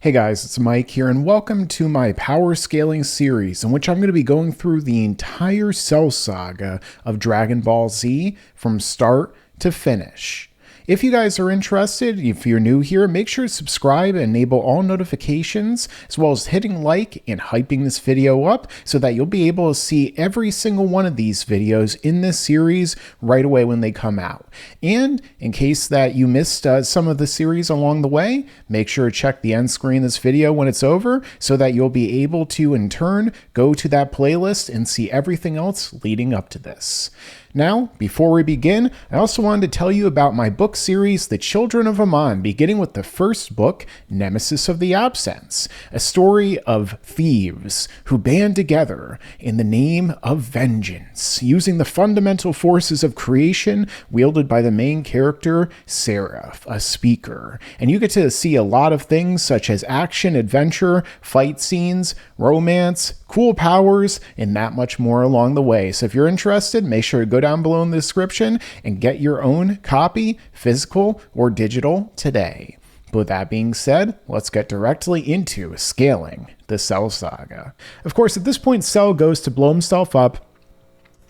Hey guys, it's Mike here, and welcome to my power scaling series in which I'm going to be going through the entire Cell saga of Dragon Ball Z from start to finish. If you guys are interested, if you're new here, make sure to subscribe and enable all notifications, as well as hitting like and hyping this video up so that you'll be able to see every single one of these videos in this series right away when they come out. And in case that you missed some of the series along the way, make sure to check the end screen of this video when it's over so that you'll be able to in turn go to that playlist and see everything else leading up to this. Now, before we begin, I also wanted to tell you about my book series, The Children of Aman, beginning with the first book, Nemesis of the Absence, a story of thieves who band together in the name of vengeance, using the fundamental forces of creation wielded by the main character, Seraph, a speaker. And you get to see a lot of things such as action, adventure, fight scenes, romance, cool powers, and that much more along the way. So if you're interested, make sure to go down below in the description and get your own copy, physical or digital, today. But with that being said, let's get directly into scaling the Cell saga. Of course, at this point, Cell goes to blow himself up.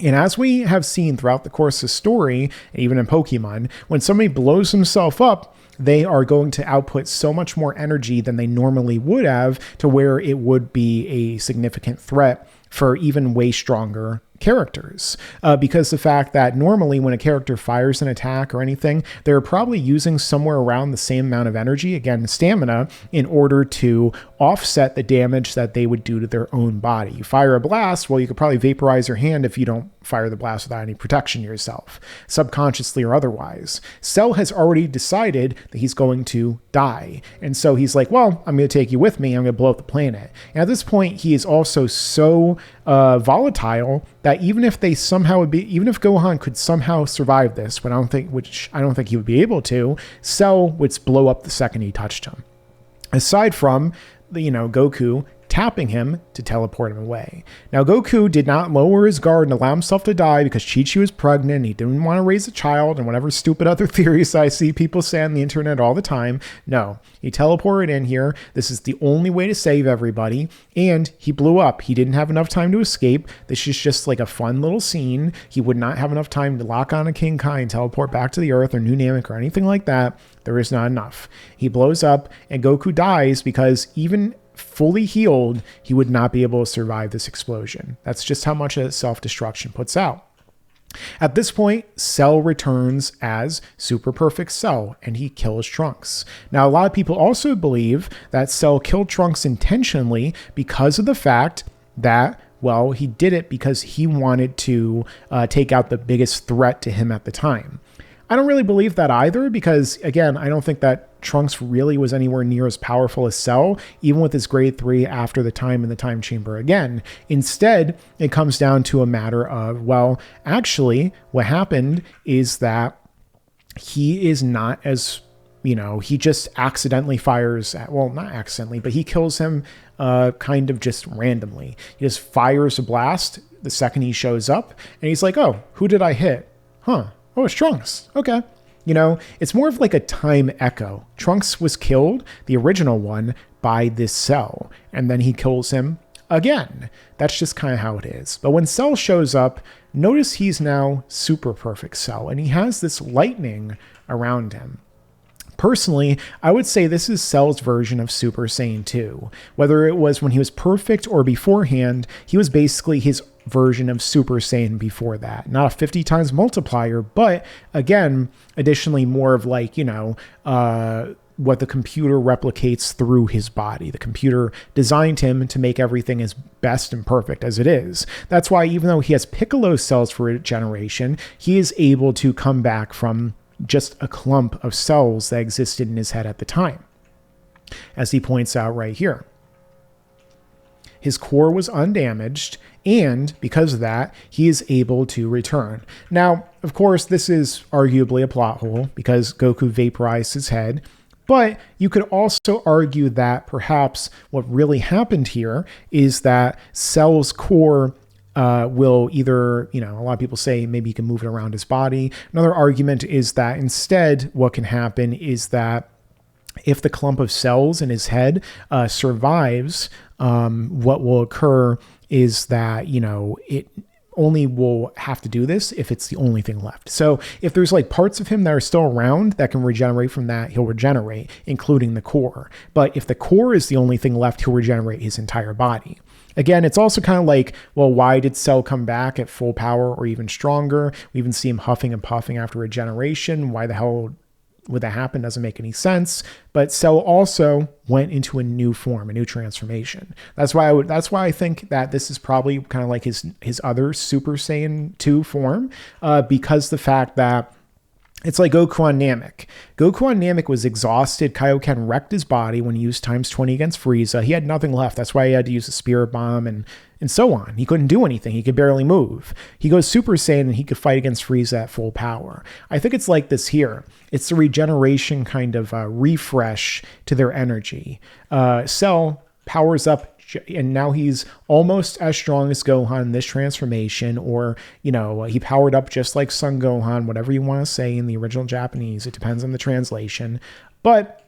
And as we have seen throughout the course of the story, and even in Pokemon, when somebody blows himself up, they are going to output so much more energy than they normally would have, to where it would be a significant threat for even way stronger characters, because the fact that normally when a character fires an attack or anything, they're probably using somewhere around the same amount of energy, again stamina, in order to offset the damage that they would do to their own body. You fire a blast, well, you could probably vaporize your hand if you don't fire the blast without any protection to yourself, subconsciously or otherwise. Cell has already decided that he's going to die, and so he's like, well, I'm going to take you with me, I'm going to blow up the planet. And at this point, he is also so volatile that even if Gohan could somehow survive this, but I don't think he would be able to, Cell would blow up the second he touched him. Aside from Goku tapping him to teleport him away. Now, Goku did not lower his guard and allow himself to die because Chi-Chi was pregnant. He didn't want to raise a child and whatever stupid other theories I see people say on the internet all the time. No, he teleported in here. This is the only way to save everybody. And he blew up. He didn't have enough time to escape. This is just like a fun little scene. He would not have enough time to lock on a King Kai and teleport back to the Earth or New Namek or anything like that. There is not enough. He blows up and Goku dies because even fully healed, he would not be able to survive this explosion. That's just how much self-destruction puts out. At this point, Cell returns as Super Perfect Cell, and he kills Trunks. Now, a lot of people also believe that Cell killed Trunks intentionally because of the fact that, well, he did it because he wanted to take out the biggest threat to him at the time. I don't really believe that either because, again, I don't think that Trunks really was anywhere near as powerful as Cell, even with his grade 3 after the time in the time chamber again. Instead, it comes down to a matter of, well, actually, what happened is that he is not as, he just accidentally fires, well, not accidentally, but he kills him kind of just randomly. He just fires a blast the second he shows up, and he's like, oh, who did I hit? Huh. Oh, it's Trunks. Okay. It's more of like a time echo. Trunks was killed, the original one, by this Cell, and then he kills him again. That's just kind of how it is. But when Cell shows up, notice he's now Super Perfect Cell, and he has this lightning around him. Personally, I would say this is Cell's version of Super Saiyan 2. Whether it was when he was perfect or beforehand, he was basically his version of Super Saiyan before that. Not a 50 times multiplier, but again, additionally more of like, what the computer replicates through his body. The computer designed him to make everything as best and perfect as it is. That's why even though he has Piccolo cells for regeneration, he is able to come back from just a clump of cells that existed in his head at the time, as he points out right here. His core was undamaged, and because of that, he is able to return. Now, of course, this is arguably a plot hole because Goku vaporized his head, but you could also argue that perhaps what really happened here is that Cell's core will either, a lot of people say maybe he can move it around his body. Another argument is that instead what can happen is that if the clump of cells in his head survives, what will occur is that, it only will have to do this if it's the only thing left. So if there's like parts of him that are still around that can regenerate from that, he'll regenerate, including the core. But if the core is the only thing left, he'll regenerate his entire body. Again, it's also kind of like, well, why did Cell come back at full power or even stronger? We even see him huffing and puffing after regeneration. Why the hell would that happen? Doesn't make any sense. But Cell also went into a new form, a new transformation. That's why I think that this is probably kind of like his other Super Saiyan 2 form, because the fact that it's like Goku on Namek. Goku on Namek was exhausted. Kaioken wrecked his body when he used times 20 against Frieza. He had nothing left. That's why he had to use a Spirit Bomb and so on. He couldn't do anything. He could barely move. He goes Super Saiyan and he could fight against Frieza at full power. I think it's like this here. It's the regeneration kind of refresh to their energy. Cell powers up, and now he's almost as strong as Gohan in this transformation, or, he powered up just like Son Gohan, whatever you want to say in the original Japanese. It depends on the translation. But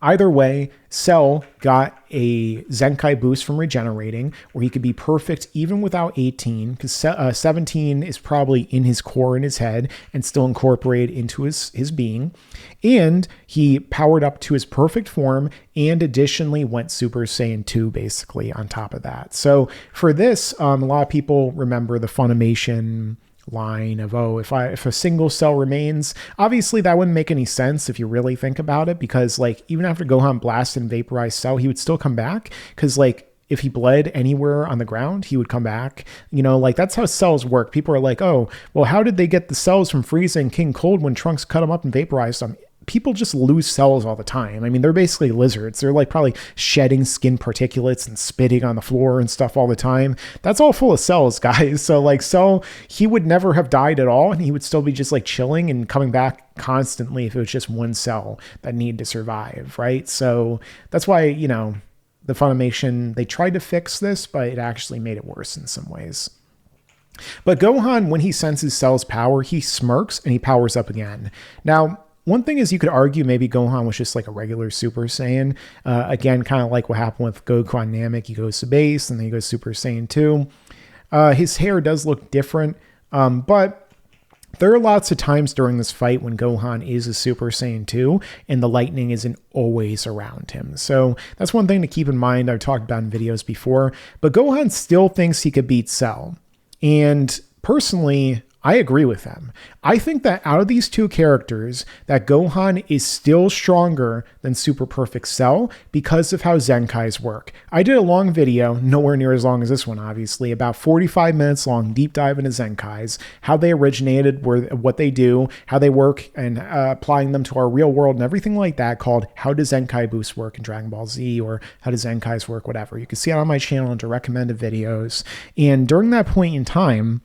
either way, Cell got a Zenkai boost from regenerating, where he could be perfect even without 18, because 17 is probably in his core in his head and still incorporated into his being. And he powered up to his perfect form and additionally went Super Saiyan 2 basically on top of that. So for this, a lot of people remember the Funimation line of, if a single cell remains. Obviously that wouldn't make any sense if you really think about it, because like even after Gohan blasted and vaporized Cell, he would still come back, because like if he bled anywhere on the ground, he would come back. That's how cells work. People are like, oh, well, how did they get the cells from Frieza and King Cold when Trunks cut them up and vaporized them? People just lose cells all the time. I mean, they're basically lizards. They're like probably shedding skin particulates and spitting on the floor and stuff all the time. That's all full of cells, guys. So like Cell, he would never have died at all, and he would still be just like chilling and coming back constantly if it was just one cell that needed to survive, right? So that's why, the Funimation, they tried to fix this, but it actually made it worse in some ways. But Gohan, when he senses Cell's power, he smirks and he powers up again. Now, one thing is you could argue maybe Gohan was just like a regular Super Saiyan. Again, kind of like what happened with Goku on Namek. He goes to base and then he goes Super Saiyan 2. His hair does look different, but there are lots of times during this fight when Gohan is a Super Saiyan 2 and the lightning isn't always around him. So that's one thing to keep in mind. I've talked about in videos before, but Gohan still thinks he could beat Cell. And personally, I agree with them. I think that out of these two characters, that Gohan is still stronger than Super Perfect Cell because of how Zenkais work. I did a long video, nowhere near as long as this one, obviously, about 45 minutes long, deep dive into Zenkais, how they originated, what they do, how they work, and applying them to our real world and everything like that, called How Does Zenkai Boost Work in Dragon Ball Z, or How Does Zenkais Work, whatever. You can see it on my channel under recommended videos. And during that point in time,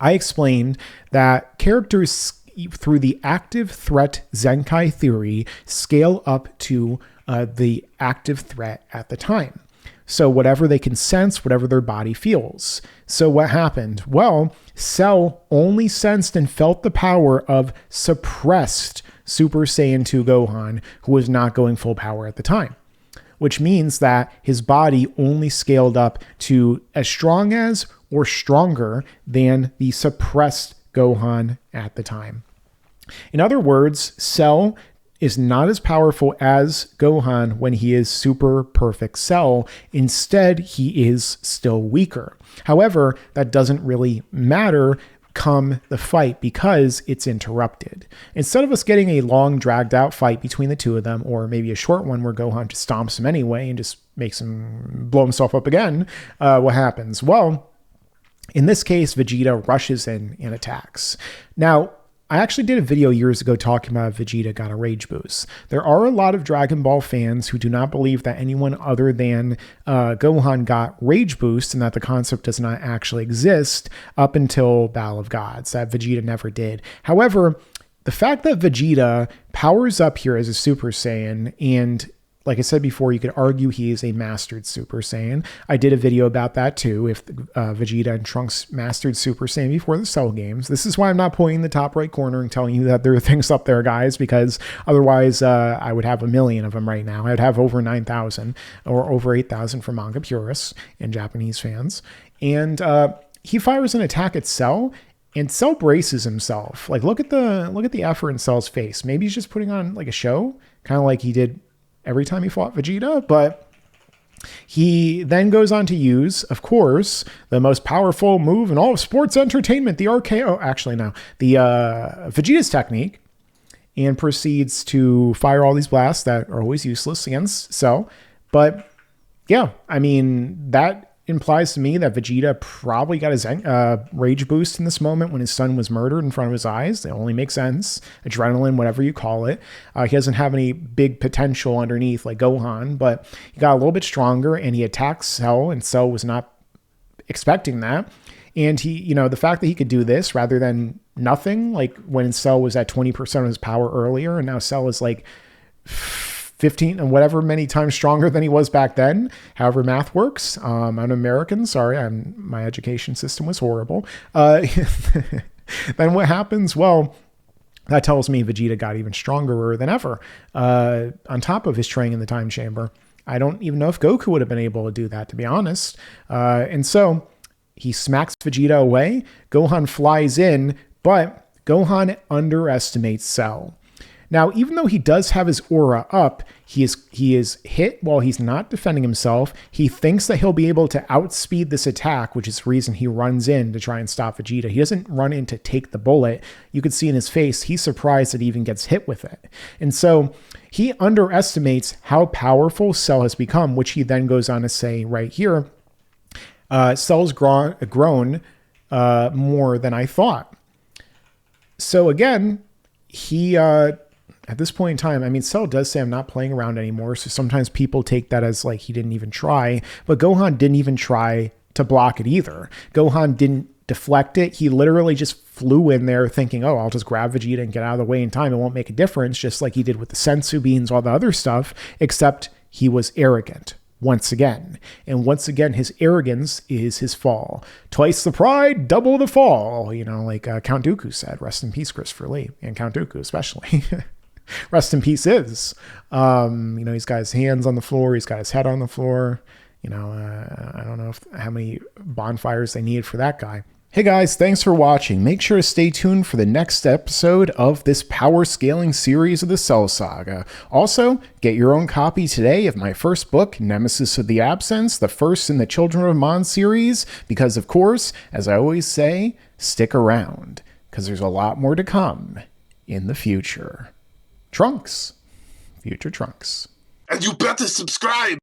I explained that characters through the active threat Zenkai theory scale up to the active threat at the time. So whatever they can sense, whatever their body feels. So what happened? Well, Cell only sensed and felt the power of suppressed Super Saiyan 2 Gohan, who was not going full power at the time, which means that his body only scaled up to as strong as or stronger than the suppressed Gohan at the time. In other words, Cell is not as powerful as Gohan when he is Super Perfect Cell. Instead, he is still weaker. However, that doesn't really matter come the fight because it's interrupted. Instead of us getting a long dragged out fight between the two of them, or maybe a short one where Gohan just stomps him anyway and just makes him blow himself up again, what happens? Well, in this case, Vegeta rushes in and attacks. Now, I actually did a video years ago talking about Vegeta got a rage boost. There are a lot of Dragon Ball fans who do not believe that anyone other than Gohan got rage boost, and that the concept does not actually exist up until Battle of Gods, that Vegeta never did. However, the fact that Vegeta powers up here as a Super Saiyan and like I said before, you could argue he is a mastered Super Saiyan. I did a video about that too, if Vegeta and Trunks mastered Super Saiyan before the Cell games. This is why I'm not pointing the top right corner and telling you that there are things up there, guys, because otherwise I would have a million of them right now. I'd have over 9,000 or over 8,000 for manga purists and Japanese fans. And he fires an attack at Cell, and Cell braces himself. Like, look at the effort in Cell's face. Maybe he's just putting on like a show, kind of like he did every time he fought Vegeta. But he then goes on to use, of course, the most powerful move in all of sports entertainment, the RKO. Actually, no, the Vegeta's technique, and proceeds to fire all these blasts that are always useless against Cell. But yeah, I mean, that implies to me that Vegeta probably got his rage boost in this moment when his son was murdered in front of his eyes. It only makes sense. Adrenaline, whatever you call it. He doesn't have any big potential underneath like Gohan, but he got a little bit stronger and he attacks Cell, and Cell was not expecting that. And he, you know, the fact that he could do this rather than nothing, like when Cell was at 20% of his power earlier, and now Cell is like 15 and whatever many times stronger than he was back then, however math works. I'm American, sorry, my education system was horrible. Then what happens? Well, that tells me Vegeta got even stronger than ever on top of his training in the time chamber. I don't even know if Goku would have been able to do that, to be honest. And so he smacks Vegeta away. Gohan flies in, but Gohan underestimates Cell. Now, even though he does have his aura up, he is hit while he's not defending himself. He thinks that he'll be able to outspeed this attack, which is the reason he runs in to try and stop Vegeta. He doesn't run in to take the bullet. You could see in his face, he's surprised that he even gets hit with it. And so he underestimates how powerful Cell has become, which he then goes on to say right here, Cell's grown more than I thought. So again, he... at this point in time, I mean, Cell does say I'm not playing around anymore. So sometimes people take that as like he didn't even try. But Gohan didn't even try to block it either. Gohan didn't deflect it. He literally just flew in there thinking, oh, I'll just grab Vegeta and get out of the way in time. It won't make a difference, just like he did with the sensu beans, all the other stuff, except he was arrogant once again. And once again, his arrogance is his fall. Twice the pride, double the fall. You know, like Count Dooku said. Rest in peace, Christopher Lee, and Count Dooku especially. Rest in peace is. You know, he's got his hands on the floor. He's got his head on the floor. You know, I don't know how many bonfires they need for that guy. Hey guys, thanks for watching. Make sure to stay tuned for the next episode of this power scaling series of the Cell Saga. Also, get your own copy today of my first book, Nemesis of the Absence, the first in the Children of Mon series, because of course, as I always say, stick around, because there's a lot more to come in the future. Trunks. Future Trunks. And you better subscribe!